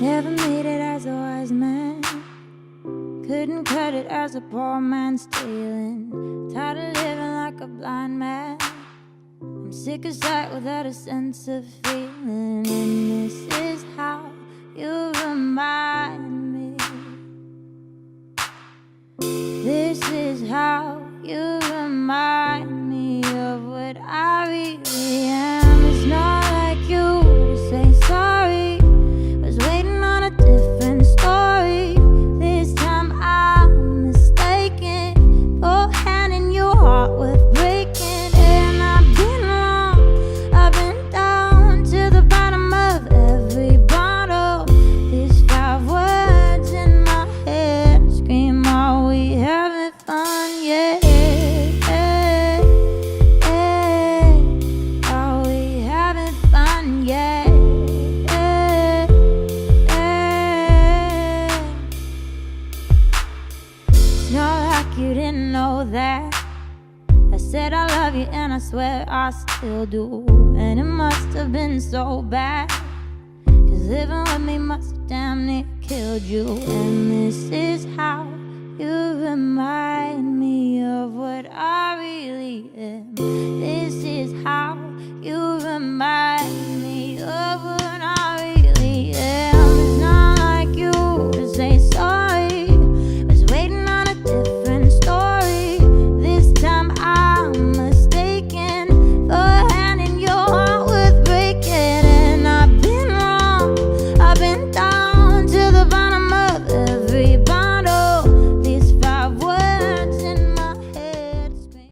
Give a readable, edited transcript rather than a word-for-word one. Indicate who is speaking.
Speaker 1: Never made it as a wise man, couldn't cut it as a poor man stealing. Tired of living like a blind man, I'm sick of sight without a sense of feeling. And this is how you remind me. This is how you remind me of what I really am. It's not like you to say sorry, was waiting on a different story. This time I'm mistaken, your hand in your heart worth breaking. And I've been wrong, I've been down to the bottom of every bottle. There's 5 words in my head scream, are we having fun yet? Are we having fun yet? It's not like you didn't know that I said I love you and I swear I still do. And it must have been so bad, 'cause living with me must have damn near killed you. And this is how you remind me of what I really am. This is